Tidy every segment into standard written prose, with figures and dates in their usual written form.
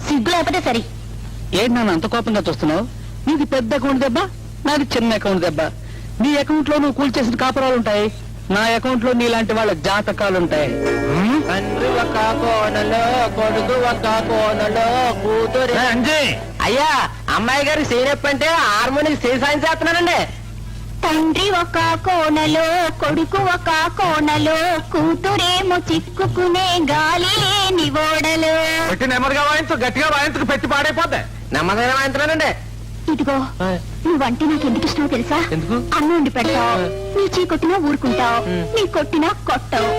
సిగ్గు లేకపోతే సరి. ఏంటి నన్ను అంత కోపంగా చూస్తున్నావు? నీది పెద్ద అకౌంట్ దెబ్బ, నాది చిన్న అకౌంట్ దెబ్బ. నీ అకౌంట్ లో నువ్వు కూల్చేసిన కాపురాలుంటాయి, నా అకౌంట్ లో నీలాంటి వాళ్ళ జాతకాలుంటాయి. తండ్రి ఒక కోనలో, కొడుకు ఒక కోనలో, కూతురు. అయ్యా, అమ్మాయి గారికి సీనప్ అంటే హార్మోనిక్ సీ సైన్స్ చేస్తున్నానండి. తండ్రి ఒక కోనలో, కొడుకు ఒక కోనలో, కూతురేమో చిక్కుకునే గాలి లేని ఓడలో. నెమ్మదిగా వాయించు, గట్టిగా వాయించు, పెట్టి పాడైపోద్ది. నెమ్మదిగా వాయించలేనండి. ఇదిగో, నువ్వంటే నాకు ఎందుకు ఇష్టమో తెలుసా? అన్నం వండి పెడతావు, నీ చీ కొట్టినా ఊరుకుంటావు, నీ కొట్టినా కొట్టావు,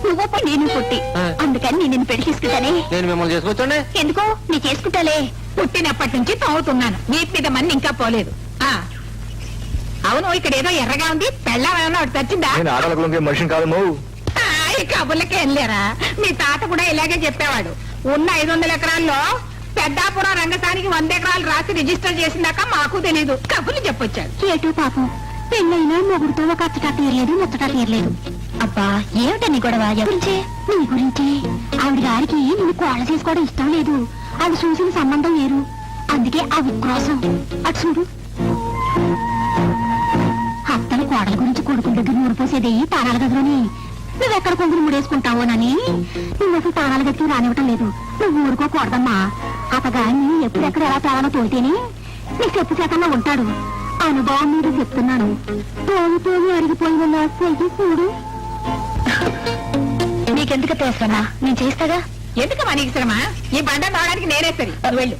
నువ్వు నేను కొట్టి, అందుకని నేను నిన్ను పెళ్లి చేసుకుంటానే. నేను మిమ్మల్ని చేసుకోవచ్చండి. ఎందుకో నీ చేసుకుంటాలే. పుట్టినప్పటి నుంచి తవ్వుతున్నాను, వీటి మీద మన్ని ఇంకా పోలేదు. అవును, ఇక్కడ ఏదో ఎర్రగా ఉంది, పెళ్ళామేమన్నా ఒకటి తెచ్చిందా? మనిషిని కాదు నువ్వు. ఈ కబుర్లకే వెళ్ళారా? మీ తాత కూడా ఇలాగే చెప్పేవాడు. ఉన్న 500 ఎకరాల్లో పెద్దాపురం రంగసానికి 100 ఎకరాలు రాసి రిజిస్టర్ చేసిందాక మాకు తెలీదు. కబుర్లు చెప్పొచ్చాడు. ఏటో పాపం, పెళ్ళైనా మొగుడుతో ఒక అచ్చటా తీరలేదు, ముచ్చటా తీరలేదు. అబ్బా, ఏమిటా నీ గొడవ? ఎవరించే? నీ గురించి. ఆవిడ గారికి నిన్ను కోళ్ళ చేసుకోవడం ఇష్టం లేదు. ఆవిడ చూసిన సంబంధం వేరు, అందుకే ఆ ఉక్రోసం. అటు చూడు, అత్తలు కోడల గురించి కొడుకుల దగ్గర నూరిపోసేది తానాల గదిలోని. నువ్వెక్కడ కొంగులు ముడేసుకుంటావోనని నువ్వు అసలు తానాల గదికి రానివ్వటం లేదు. నువ్వు ఊరుకోకూడదమ్మా. అతగాన్ని ఎప్పుడెక్కడ ఎలా తేవాలో తోలితేనే నీ చెప్పు చేతన్నా ఉంటాడు. అనుభవం మీరు చెప్తున్నాను. తోలు తోలు అరిగిపోయిన నా చెయ్యి చూడు. నీకెందుకు తెలుసన్నా, నేను చేస్తాగా. ఎందుకమ్మా నీకు శ్రమ? ఈ బండ రావడానికి నేనే సరి. వెళ్ళు,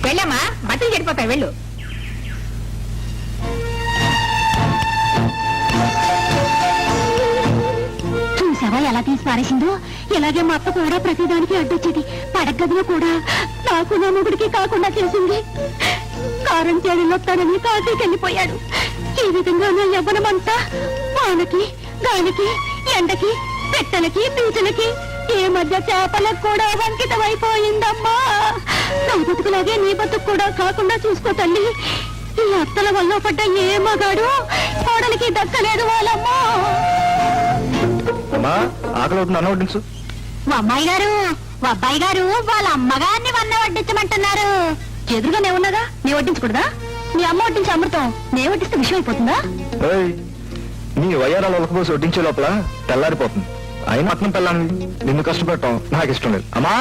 వెళ్ళమ్మా, బట్టలు చెడిపోతాయి, వెళ్ళు. చూసావా ఎలా తీసి పారేసిందో? ఇలాగే మా అత్త కూడా ప్రతిదానికి అడ్డొచ్చేది. పడగదిలో కూడా నాకు నా మొగుడికి కాకుండా చేసింది. కారం చేడిలొస్తానని కాశీకి వెళ్ళిపోయాడు. ఈ విధంగా నా యవ్వనమంతా వానకి, గాలికి, ఎండకి, పెట్టలకి, పీచులకి, ఈ మధ్య చేపలకు కూడా అంకితమైపోయిందమ్మా. నా బతుకులాగే నీ బతుకు కూడా కాకుండా చూసుకో తల్లి. ఈ అత్తల వల్ల పడ్డ ఏ మగాడు కోడలికి దక్కలేదు వాళ్ళమ్మా. అమ్మాయి గారు, అబ్బాయి గారు వాళ్ళ అమ్మగారిని వన్న వడ్డించమంటున్నారు. ఎదురుగానే ఉన్నదా? నీ వడ్డించకూడదా? నీ అమ్మ వడ్డించే అమృతం నే వడ్డిస్తే విషయం అయిపోతుందా? నీ వయ్యారాలు ఒలకపోసి వడ్డించే లోపల తెల్లారిపోతుంది. అయినా అత్నం పిల్లని నిన్ను కష్టపెట్టడం నాకు ఇష్టం లేదు. అమ్మా,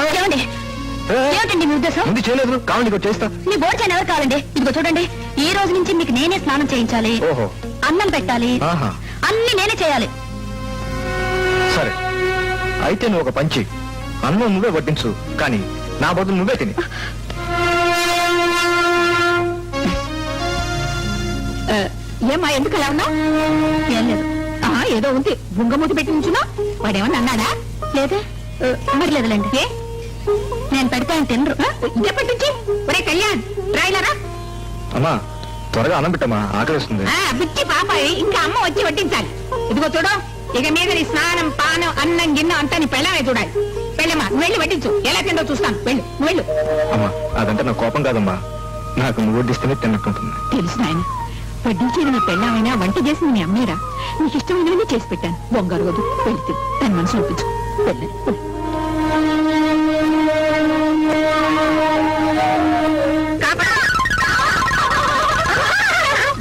ఏమిటండి మీ ఉద్దేశం? ముందు చేయలేదు, కావాలి చేస్తా. మీ బోర్డు చేయని ఎవరు కావాలండి? ఇదిగో చూడండి, ఈ రోజు నుంచి మీకు నేనే స్నానం చేయించాలి, అన్నం పెట్టాలి, అన్ని నేనే చేయాలి. సరే, అయితే నువ్వు ఒక పంచి, అన్నం నువ్వే వడ్డించు, కానీ నా బదులు నువ్వే తిని. ఏమ్మా, ఎందుకు అలా ఉన్నావు? ఏం లేదు. ఏదో ఉంది, బుంగమూతి పెట్టి ఉంచున్నా. వాడేమన్నా అన్నాడా? లేదే. మరి లేదులేండి. ఏ, నేను పెడతాను తినరు. ఇదే పట్టించి. ఒరే కళ్యాణ్, రాయిలారా. అమ్మా, త్వరగా అన్నం పెట్టమ్మా, ఆకలిస్తుంది. పిచ్చి పాపాయి, ఇంకా అమ్మ వచ్చి వడ్డించాలి. ఇదిగో చూడు, ఇక మీద నీ స్నానం, పానం, అన్నం, గిన్నె అంతా నీ పెళ్ళమే చూడాలి. పెళ్ళమ్మా, నువ్వు వెళ్ళి వడ్డించు. ఎలా తిందో చూస్తాను. వెళ్ళు, నువ్వు వెళ్ళు. అమ్మా, అదంటే నా కోపం కాదమ్మా, నాకు నువ్వు వడ్డిస్తేనే తిన్నట్టుంటుంది. తెలుసు నాయన, వడ్డించేది నీ పెళ్ళమైనా వంట చేసింది నీ అమ్మేరా. నీకు ఇష్టమైనవన్నీ చేసి పెట్టాను. బొంగారు వద్దు, వెళ్తే తన మనసు ఒప్పించు. వెళ్ళి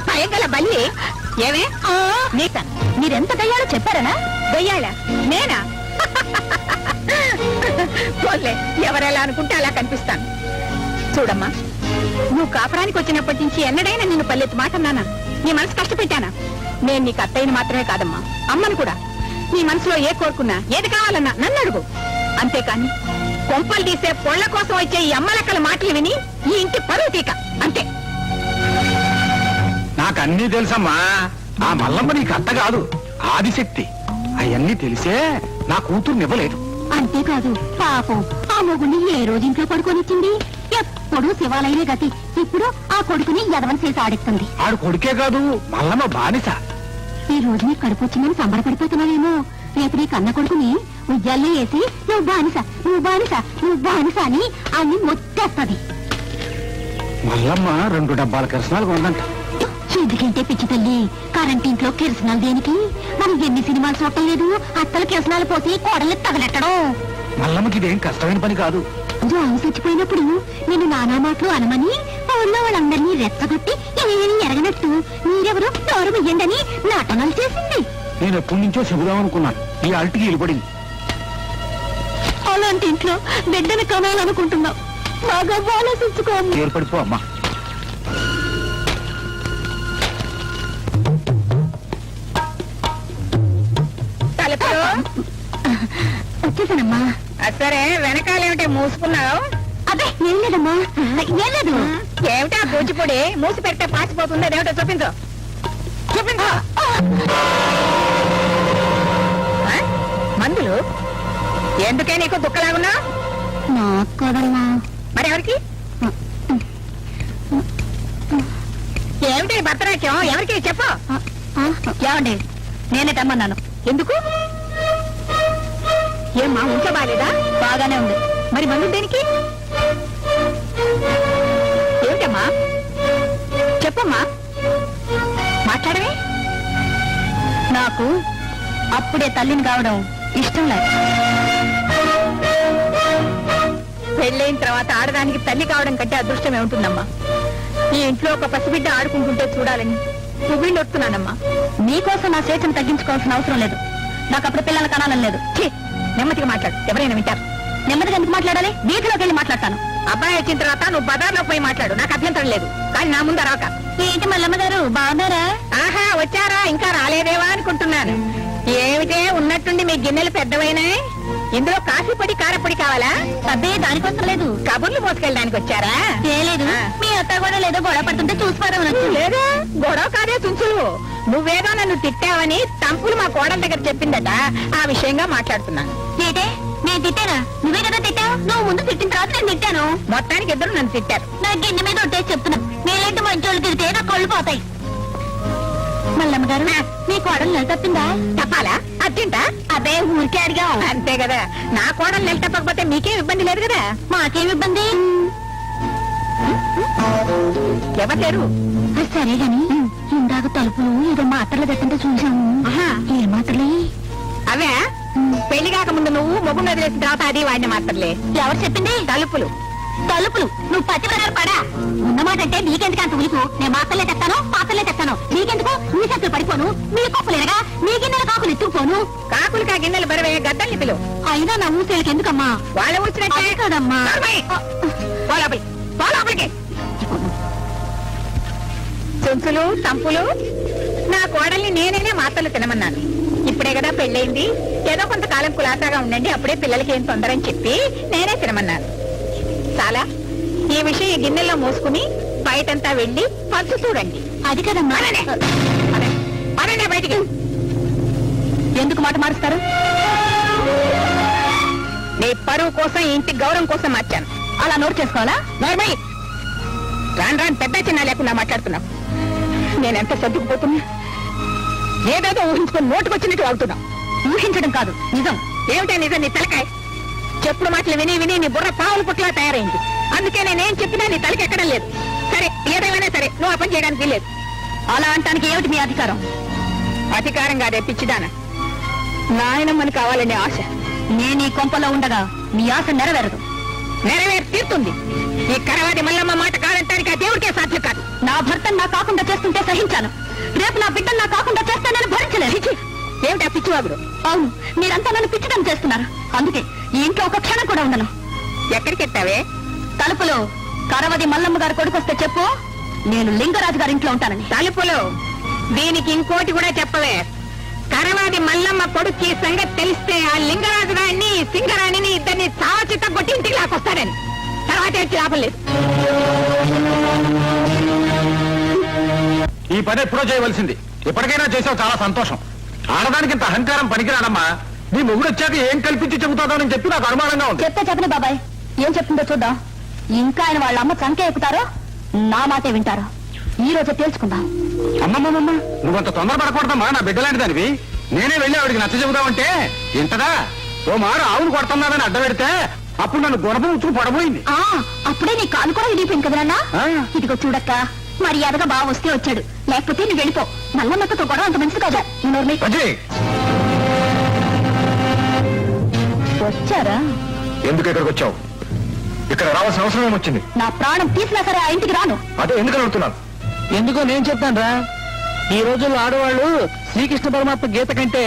భయంగల బల్లి. ఏమే నీకు మీరెంత దయ్యాలో చెప్పారనా? దయ్యాలా? నేనా? పోలే, ఎవరెలా అనుకుంటే అలా కనిపిస్తాను. చూడమ్మా, నువ్వు కాపురానికి వచ్చినప్పటి నుంచి ఎన్నడైనా నిన్ను పల్లెత్తు మాట అన్నానా? నీ మనసు కష్టపెట్టానా? నేను నీకు అత్తయ్యని మాత్రమే కాదమ్మా, అమ్మను కూడా. నీ మనసులో ఏ కోరుకున్నా, ఏది కావాలన్నా నన్ను అడుగు. అంతేకాని కొంపలు తీసే పొళ్ల కోసం వచ్చే ఈ అమ్మలక్కల మాటలు విని ఈ ఇంటి పరువు తీక, అంతే. నాకన్నీ తెలుసమ్మా. ఆ మల్లమ్మ నీకు అత్త కాదు, ఆదిశక్తి. అవన్నీ తెలిసే నా కూతుర్నివ్వలేదు. అంతేకాదు, పాపం ఆ మొగుడిని ఏ రోజు ఇంట్లో పడుకొనిచ్చింది? ఎప్పుడు శివాలయనే గతి. ఇప్పుడు ఆ కొడుకుని ఎదవని చేసి ఆడిస్తుంది. ఆడు కొడుకే కాదు, మల్లమ్మ బానిస. ఈ రోజు నీ కడుపు వచ్చిందని సంబరపడిపోతున్నావేమో. రేపు నీ కన్న కొడుకుని ఉద్యాల్లో వేసి నువ్వు బానిస, నువ్వు బానిస, నువ్వు బానిస అని అన్ని మొత్తేస్తుంది. మల్లమ్మ 2 డబ్బాల కిరసనాలు కొందంట. ఈ ఎందుకంటే పిచ్చి తల్లి కరెంట్ ఇంట్లో కిరసనాలు దేనికి? మనం ఎన్ని సినిమాలు చూడటం లేదు, అత్తలు కిరసనాలు పోసి కోడల్ని తగలెట్టడం. మల్లమ్మకి ఇదేం కష్టమైన పని కాదు. జాము చచ్చిపోయినప్పుడు నిన్ను నానా మాటలు అనమని ఊళ్ళో వాళ్ళందరినీ రెచ్చగొట్టి ఏమీ ఎరగనట్టు మీరెవరూ నోరు వెయ్యండని నాటనాలు చేసింది. నేను ఎప్పటి నుంచో చెబుదాం అనుకున్నాను, ఈ అల్టికి వెళ్ళిపడింది. అలాంటి ఇంట్లో బిడ్డను కనాలనుకుంటున్నావు, బాగా ఆలోచించుకో. ఏర్పడిపో అమ్మా. వచ్చేసానమ్మా. సరే వెనకాలేమిటి మూసుకున్నావు? అదే ఏం లేదమ్మా, ఏం లేదు. ఏమిటా కూచిపూడి మూసి పెడితే పాసిపోతుంది, అదేమిటో చూపించు చూపించు. ఆ? మందులు ఎందుకే నీకు దుఃఖలాగున్నా? నాకు కదమ్మా. మరి ఎవరికి? ఏమిటి భర్తరాజ్యం? ఎవరికి చెప్పు. ఏమండి, నేనే తెమ్మన్నాను. ఎందుకు? ఏమ్మా ఉంచ బాలేదా? బాగానే ఉంది. మరి మందు దేనికి? ఏమిటమ్మా చెప్పమ్మా, మాట్లాడవే. నాకు అప్పుడే తల్లిని కావడం ఇష్టం లేదు. పెళ్ళైన తర్వాత ఆడదానికి తల్లి కావడం కంటే అదృష్టమే ఉంటుందమ్మా. ఈ ఇంట్లో ఒక పసిబిడ్డ ఆడుకుంటుంటే చూడాలని పువ్విండి వస్తున్నానమ్మా. నీకోసం నా స్వేచ్ఛను తగ్గించుకోవాల్సిన అవసరం లేదు. నాకు అప్పుడు పిల్లలు కనాలని లేదు. ఛీ, నెమ్మదిగా మాట్లాడు, ఎవరైనా వింటారు. నెమ్మదిగా ఎందుకు మాట్లాడాలి? వీధిలోకి వెళ్ళి మాట్లాడతాను. అబ్బాయి వచ్చిన తర్వాత నువ్వు బజార్లో పోయి మాట్లాడు, నాకు అభ్యంతరం లేదు. కానీ నా ముందు రాక. ఏంటి మల్లమ్మ గారు, బాగున్నారా? ఆహా వచ్చారా, ఇంకా రాలేదేవా అనుకుంటున్నాను. ఏమిటే ఉన్నట్టుండి మీ గిన్నెలు పెద్దవైనాయి. ఇందులో కాఫీ పొడి కారపొడి కావాలా? అబ్బే దానికోసం లేదు, కబుర్లు మోసుకెళ్ళడానికి వచ్చారా? చేయలేదు. మీ అత్త కూడా లేదో గొడవ పడుతుంటే చూసిపోదామని. లేదా గొడవ కాదే తుంచులు. నువ్వేదో నన్ను తిట్టావని తంపులు మా కోడల దగ్గర చెప్పిందట, ఆ విషయంగా మాట్లాడుతున్నాను. ఏంటే నేను తిట్టానా? నువ్వే కదా తిట్టావు. నువ్వు ముందు తిట్టిన తర్వాత నేను తిట్టాను. మొత్తానికి ఇద్దరు నన్ను తిట్టారు. నా గిన్నె మీద ఒట్టేసి చెప్తున్నా, మీలాంటి మంచోళ్ళు తిరిగితే నా కళ్ళు పోతాయి. మల్లమ్మ గారు, మీ కోడలు నెల తప్పిందా? తప్పాలా? అర్జెంటా? అదే ఊరికే అడిగా. అంతే కదా, నా కోడలు నెల తప్పకపోతే మీకేం ఇబ్బంది లేదు కదా. మాకేం ఇబ్బంది? ఎవరు లేరు? సరే గాని ఇందాక తలుపులు ఏదో మాత్రలు పెట్టంటే చూసాము. ఆహా. ఏ మాత్రలే? అవే పెళ్లి కాక ముందు నువ్వు మొగ్గు వదిలేసిన తర్వాత అది వాడిన మాత్రలే. ఎవరు చెప్పింది? తలుపులు. తలుపులు నువ్వు పచ్చిమిరకాయలు పడా. ఉన్నమాట అంటే నీకెందుకు అంత ఉలికు? నేను మాత్రలే తెస్తాను, పాత్రలే తెస్తాను. నీకెందుకు? నీ చేతులు పడిపోను, నీ కొప్పులేనగా నీ గిన్నెల కాకులు ఎత్తుకుపోను. కాకులుగా గిన్నెలు బరవే గద్దల్ని పిలు. అయినా నా ఊసేలకి ఎందుకమ్మా? వాళ్ళ ఊసినట్టే అదే కదమ్మా. లోపలికి చుంచులు తంపులు. నా కోడల్ని నేనేనే మాత్రలు తినమన్నాను. ఇప్పుడే కదా పెళ్ళైంది, ఏదో కొంతకాలం కులాసాగా ఉండండి, అప్పుడే పిల్లలకి ఏం తొందరని చెప్పి నేనే తినమన్నాను. చాలా ఈ విషయం ఈ గిన్నెల్లో మోసుకుని బయటంతా వెళ్ళి పంచు చూడండి. అది కదమ్మా. అదే బయటికి. ఎందుకు మాట మారుస్తారు? నీ పరువు కోసం, ఇంటి గౌరవం కోసం మార్చాను. అలా నోరు చేసుకోవాలా? నార్మల్ రాను రాను పెద్ద చిన్న లేకుండా మాట్లాడుతున్నావు. నేనెంత సర్దుకుపోతున్నా, ఏదేదో ఊహించుకొని నోటుకొచ్చినట్టు అవుతున్నా. ఊహించడం కాదు, నిజం. ఏమిటా నిజం? నీ తలకాయ చెప్పుడు మాటలు విని విని నీ బుర్ర పావులు పుట్లా తయారైంది. అందుకే నేనేం చెప్పినా నీ తలకి ఎక్కడం లేదు. సరే ఏదేమైనా సరే, నువ్వు ఆ పని చేయడానికి లేదు. అలా అంటానికి ఏమిటి మీ అధికారం? అధికారం కాదే పిచ్చిదాన, నాయనమ్మని కావాలనే ఆశ. నేను ఈ కొంపలో ఉండగా మీ ఆశ నెరవేరదు. నెరవేరు తీరుతుంది. ఈ కరవాది మల్లమ్మ మాట కాదంటానికి ఆ దేవుడికే సాధ్యం కాదు. నా భర్తను నా కాకుండా చేస్తుంటే సహించాను, రేపు నా బిడ్డను నా కాకుండా చేస్తే నేను భరించలేదు. ఏమిటా పిచ్చివాగుడు? అవును, మీరంతా నన్ను పిచ్చడం చేస్తున్నారు. అందుకే ఈ ఇంట్లో ఒక క్షణం కూడా ఉండను. ఎక్కడికి ఎత్తావే? తలుపులో కరవది మల్లమ్మ గారు కొడుకొస్తే చెప్పు, నేను లింగరాజు గారి ఇంట్లో ఉంటానని. తలుపులో దీనికి ఇంకోటి కూడా చెప్పవే. కరవాది మల్లమ్మ కొడుక్కి సంగతి తెలిస్తే ఆ లింగరాజు గారిని సింగరాణిని ఇద్దరిని చావచిత్త కొట్టి ఇంటికి లాకొస్తారని. తర్వాత వచ్చి లాభం లేదు. ఈ పని ఎప్పుడో చేయవలసింది, ఇప్పటికైనా చేసావు, చాలా సంతోషం. ఆడదానికి ఇంత అహంకారం పనికిరాడమ్మా. నీ మొగుడు వచ్చాక ఏం కల్పించి చెబుతాడని చెప్పి నాకు అనుమానంగా ఉంది. చెప్తే చెప్పని బాబాయ్, ఏం చెప్తుందో చూద్దాం. ఇంకా ఆయన వాళ్ళ అమ్మ చంకే ఎక్కుతారో నా మాటే వింటారో ఈ రోజు తేల్చుకుందాం. అమ్మమ్మమ్మ, నువ్వంత తొందరపడకూడదమ్మా. నా బిడ్డలాంటి దానివి. నేనే వెళ్ళి ఆవిడికి నచ్చ చెబుదామంటే ఇంతదా? ఓ మారు ఆవును కొడుతున్నానని అడ్డ పెడితే అప్పుడు నన్ను గుణపం ఉచ్చుకు పడబోయింది. అప్పుడే నీ కాలు కూడా విడిపోయింది కదన్నా. ఆ. ఇదిగో చూడక్క, మర్యాదగా బాగా వస్తే వచ్చాడు, లేకపోతే నువ్వు వెళ్ళిపో. నల్లమ్మతో గొడవ అంత మంచిది కాదు. వచ్చారా? ఎందుకు ఇక్కడికి వచ్చావు? ఇక్కడ రావాల్సిన అవసరం ఏమొచ్చింది? నా ప్రాణం తీసినా సరే ఆ ఇంటికి రాను. అదే ఎందుకు అడుగుతున్నాను? ఎందుకో నేను చెప్తాను రా. ఈ రోజుల్లో ఆడవాళ్ళు శ్రీకృష్ణ పరమాత్మ గీత కంటే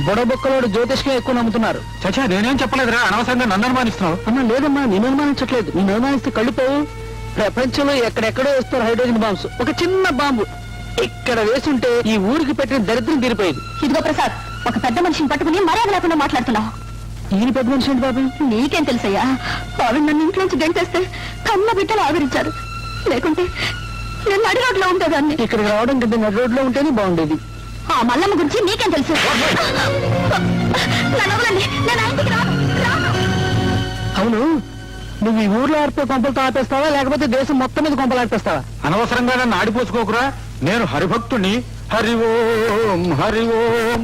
బుడబొక్కలోడు జ్యోతిష్గా ఎక్కువ నమ్ముతున్నారు. చచ్చా, నేనేం చెప్పలేదురా, అనవసరంగా నన్ను అనుమానిస్తున్నావు. అమ్మా లేదమ్మా, నేను అనుమానించట్లేదు. నేను అనుమానిస్తే కళ్ళిపోవు. ప్రపంచంలో ఎక్కడెక్కడో వేస్తారు హైడ్రోజన్ బాంబ్స్. ఒక చిన్న బాంబు ఇక్కడ వేసుంటే ఈ ఊరికి పెట్టిన దరిద్రం తీరిపోయేది. ఇదిగో ప్రసాద్, ఒక పెద్ద మనిషిని పట్టుకుని మర్యాద లేకుండా మాట్లాడుతున్నావు. ఈయన పెద్ద మనిషి ఏంటి బాబు? నీకేం తెలుసయ్యా? ఆవిడ నన్ను ఇంట్లోంచి గంటేస్తే కన్న బిడ్డలు ఆవిరించారు. లేకుంటే నేను నడి రోడ్లో ఉండేదాన్ని. ఇక్కడికి రావడం కంటే నడి రోడ్లో ఉంటేనే బాగుండేది. ఆ మల్లమ్మ గురించి నీకేం తెలుసు? నన్ను వదలండి, నేను ఆ ఇంటికి రాను. అవును, నువ్వు ఈ ఊర్లో ఆడితే కొంపలతో ఆపేస్తావా, లేకపోతే దేశం మొత్తం మీద కొంపలు ఆపేస్తావా? అనవసరంగా నన్ను ఆడిపోసుకోకురా. నేను హరిభక్తుణ్ణి. హరి ఓం హరి ఓం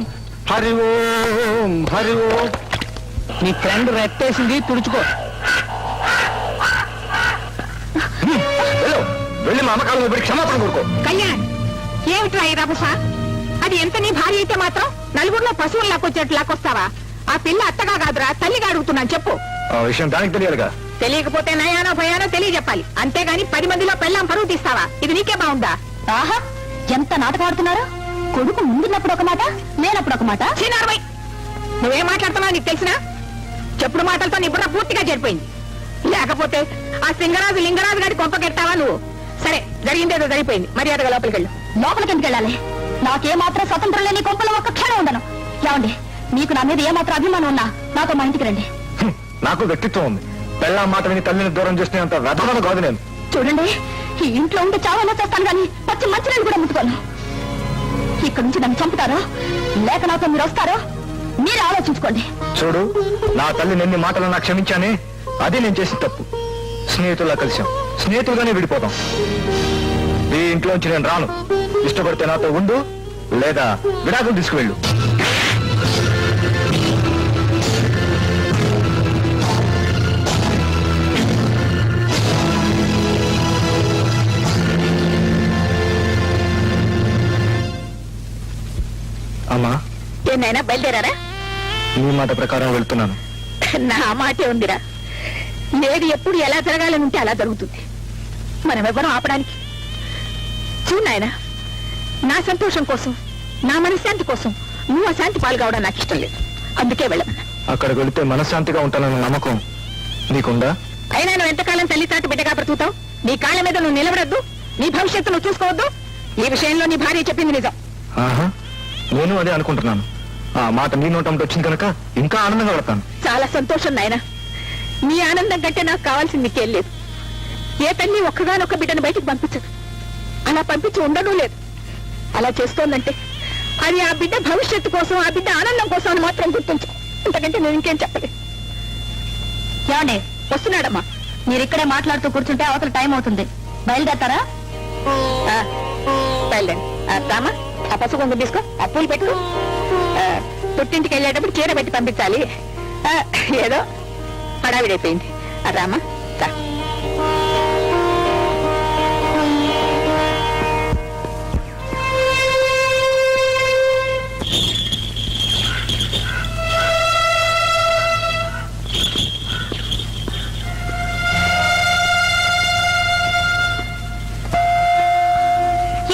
హరి ఓం హరి ఓం. నీ ఫ్రెండ్ రెట్టేసింది, తుడుచుకో. వెళ్ళి మా అమ్మకాలను పెట్టి క్షమాపణ కోరుకో. కళ్యాణ్, ఏమిట్రా ఈ రభస? అది ఎంత నీ భార్య అయితే మాత్రం నలుగురిలో పశువులు లాక్కొచ్చేట్టు లాక్కొస్తావా? ఆ పిల్ల అత్తగా కాదురా, తల్లిగా అడుగుతున్నాను, చెప్పు. ఆ విషయం దానికి తెలియాలిగా. తెలియకపోతే నయానో భయానో తెలియజెప్పాలి, అంతేగాని 10 మందిలో పెళ్ళాం పరువు తీస్తావా? ఇది నీకే బాగుందా? ఆహా, ఎంత నాటకం ఆడుతున్నారు. కొడుకు ముందున్నప్పుడు ఒక మాట, లేనప్పుడు ఒక మాట. చిన్నారమై, నువ్వేం మాట్లాడుతున్నావు నీకు తెలిసినా? చెప్పుడు మాటలతో నీ బుర్ర పూర్తిగా చెడిపోయింది. లేకపోతే ఆ సింగరాజు లింగరాజు గారి కొంపకెట్టావా నువ్వు? సరే, జరిగిందేదో జరిగిపోయింది, మర్యాదగా లోపలికి వెళ్ళు. లోపలికి ఎందుకు వెళ్ళాలి? నాకేమాత్రం స్వతంత్రం లేని కొంపలో ఒక్క క్షణం ఉండను. ఏమండి, మీకు నా మీద ఏమాత్రం అభిమానం ఉన్నా నాతో మా ఇంటికి రండి. నాకు వ్యక్తిత్వం ఉంది. పెళ్ళ మాట విని తల్లిని దూరం చేసిన అంత రథం కాదు నేను. చూడండి, ఈ ఇంట్లో ఉంటే చావన్నా చేస్తాను కానీ పచ్చి మంచినీళ్ళు కూడా ముట్టుకోను. ఇక్కడ నుంచి నన్ను చంపుతారో లేక నాతో మీరు వస్తారో మీరే ఆలోచించుకోండి. చూడు, నా తల్లి ఎన్ని మాటలు నాకు క్షమించానే, అది నేను చేసిన తప్పు. స్నేహితుల్లా కలిసాం, స్నేహితులుగానే విడిపోతాం. ఈ ఇంట్లోంచి నేను రాను. ఇష్టపడితే నాతో ఉండు, లేదా విడాకులు తీసుకువెళ్ళు. అమ్మా, ఏనైనా బయలుదేరారా? నీ మాట ప్రకారం వెళ్తున్నాను. నా మాటే ఉందిరా. ఏది ఎప్పుడు ఎలా జరగాలని ఉంటే అలా జరుగుతుంది. మనం ఎవరూ ఆపడానికి. చూడు నాయనా, నా సంతోషం కోసం, నా మనశ్శాంతి కోసం నువ్వు అశాంతి పాలు కావడం నాకు ఇష్టం లేదు. అందుకే వెళ్ళమన్నా. అక్కడికి వెళితే మనశ్శాంతిగా ఉంటానన్న నమ్మకం నీకుందా? అయినా నువ్వు ఎంతకాలం తల్లి తాటు బిడ్డగా బ్రతుకుతావు? నీ కాళ్ళ మీద నువ్వు నిలబడద్దు, నీ భవిష్యత్తు నువ్వు చూసుకోవద్దు. ఈ విషయంలో నీ భార్య చెప్పింది నిజం. ఆహా, నేను అదే అనుకుంటున్నాను. ఆ మాట నీ నోటంతో వచ్చింది కనుక ఇంకా ఆనందంగా పడతాను. చాలా సంతోషం నాయనా. నీ ఆనందం కంటే నాకు కావాల్సింది నీకేం లేదు. ఏ తల్లి ఒక్కగానొక్క బిడ్డను బయటికి పంపించదు. అలా పంపించి ఉండడం లేదు. అలా చేస్తోందంటే అది ఆ బిడ్డ భవిష్యత్తు కోసం, ఆ బిడ్డ ఆనందం కోసం అని మాత్రం గుర్తుంచు. అంతకంటే నేను ఇంకేం చెప్పలేదు. ఏమండి, వస్తున్నాడమ్మా. మీరు ఇక్కడే మాట్లాడుతూ కూర్చుంటే అవతల టైం అవుతుంది. బయలుదేరతారా? బయలుదేరి రామా, ఆ పసుపు కొంగు తీసుకో, ఆ పూలు పెట్టు. పుట్టింటికి వెళ్ళేటప్పుడు చీర పెట్టి పంపించాలి. ఏదో హడావిడైపోయింది. రామా, రా.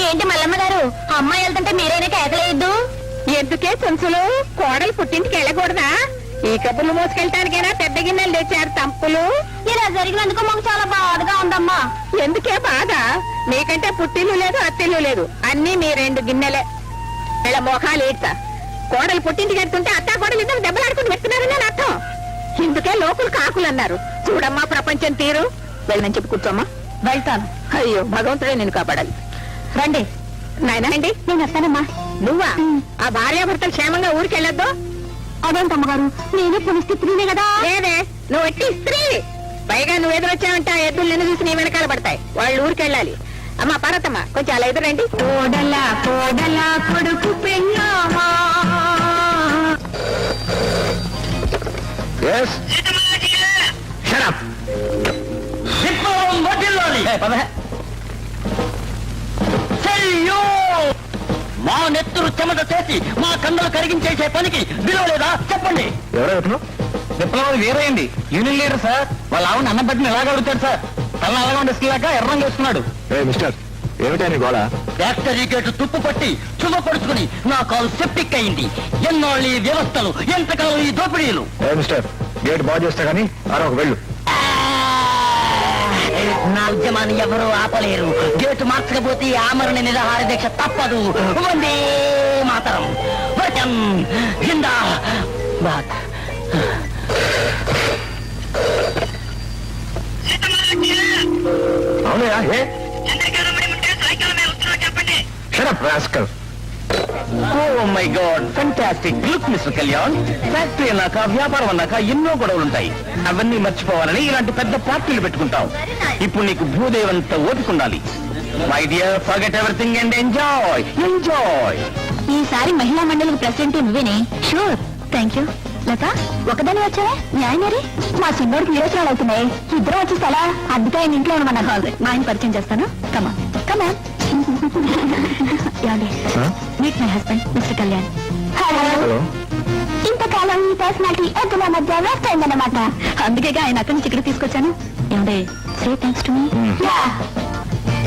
ఏంటి మల్లమ్మ గారు, అమ్మాయి వెళ్తుంటే మీరైనా కేకలేయద్దు. ఎందుకే తుంచులు? కోడలు పుట్టింటికి వెళ్ళకూడదా? ఈ కబుర్లు మోసుకెళ్ళటానికైనా పెద్ద గిన్నెలు తెచ్చారు తంపులు. ఇలా జరిగినందుకు మాకు చాలా బాధగా ఉందమ్మా. ఎందుకే బాధ? మీకంటే పుట్టిల్లు లేదు, అత్తిల్లు లేదు, అన్నీ మీ 2 గిన్నెలే. ఇలా మోకాలు ఏడ్చా. కోడలు పుట్టింటికి వెళ్తుంటే అత్తా కోడలు ఇద్దరు దెబ్బలాడుకుని పెడుతున్నారని నేను అర్థం. ఇందుకే లోకులు కాకులు అన్నారు. చూడమ్మా ప్రపంచం తీరు. వెళ్ళని చెప్పి కూర్చోమ్మా. వెళ్తాను. అయ్యో, భగవంతుడే నేను కాపాడాలి. రండి. నాయనా అండి, నేను వస్తానమ్మా. నువ్వా? ఆ భార్యాభర్తలు క్షేమంగా ఊరికెళ్ళొద్దు. అదేంటమ్మగారు, నేను పునఃస్థితినే కదా. లేదే, నువ్వు ఎట్టి స్త్రీ. పైగా నువ్వు ఎదురొచ్చావంటే ఆ ఎద్దులు నిన్ను చూసి నీ వెనకాల పడతాయి. వాళ్ళు ఊరికెళ్ళాలి. అమ్మా పార్వతమ్మ, కొంచెం అలా ఎదురండి. కోడలా కోడలా కొడుకు పెళ్ళామా. Yes? Shut up. అయ్యో మా నెత్తురు చెమట చేసి మా కండలు కరిగించేసే పనికి విలువ లేదా చెప్పండి. ఎవరైనా విప్లవం వేరేయండి, యూనియన్ లీడర్ సార్. వాళ్ళ ఆవిడ అన్నం పెట్టిన ఎలాగ అడుగుతాడు సార్. తల అలాగా ఉండేసుకున్నాక ఎర్రంగా వేస్తున్నాడు. మిస్టర్ ఏమిటా నీ గోళ? ఫ్యాక్టరీ గేటు తుప్పు పట్టి చుమ్మపడుచుకుని నా కాలు సెప్టిక్ అయింది. ఎన్నాళ్ళు ఈ వ్యవస్థలు, ఎంతకాలం ఈ దోపిడీలు. మిస్టర్ గేట్ బాగు చేస్తా గానీ ఆరొక వెళ్ళు. నా ఉద్యమాన్ని ఎవరూ ఆపలేరు. గేటు మార్చకపోతే ఆమరణ నిరాహార దీక్ష తప్పదు. వందే మాతరం. వచన్ జిందా బాద్. అవునయా oh my God, fantastic. Look mister Kalyan, factory అన్నాక వ్యాపారం అన్నాక ఎన్నో గొడవలు ఉంటాయి. అవన్నీ మర్చిపోవాలని ఇలాంటి పెద్ద పార్టీలు పెట్టుకుంటాం. ఇప్పుడు నీకు భూదేవంత ఓపికండాలి. My dear, forget everything and enjoy enjoy. ఈసారి మహిళా మండలికి ప్రెసిడెంట్ నువ్వేనే. Sure, thank you. లత, ఒకదాని వచ్చావే, మీ ఆయన మరి? మా చిన్నోడికి విరోచనాలు అవుతున్నాయి. ఇద్దరు వచ్చేస్తాలా? అందుకే ఆయన ఇంట్లో ఉండమన్నా కావాలి. మా ఆయన పరిచయం చేస్తాను. కమా కమా. Meet my husband mister Kalyan. Hello. ఇంతకాలం ఈ పర్సనాలిటీ ఎద్దుల మధ్య వేస్ట్ అయిందన్నమాట. అందుకే ఆయన అక్కడి నుంచి ఇక్కడ తీసుకొచ్చాను. ఏమంటే say thanks to me.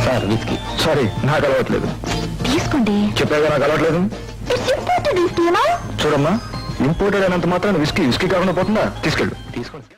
Sir whisky. Sorry, నాకు అలవట్లేదు. తీసుకోండి. చెప్పాగా నాకు అలవట్లేదు. ఇట్స్ ఇంపార్టెంట్, చూడమ్మా, ఇంపోర్టెడ్ అయినంత మాత్రం విస్కీ కాకుండా పోతుందా? తీసుకెళ్ళు. తీసుకోండి.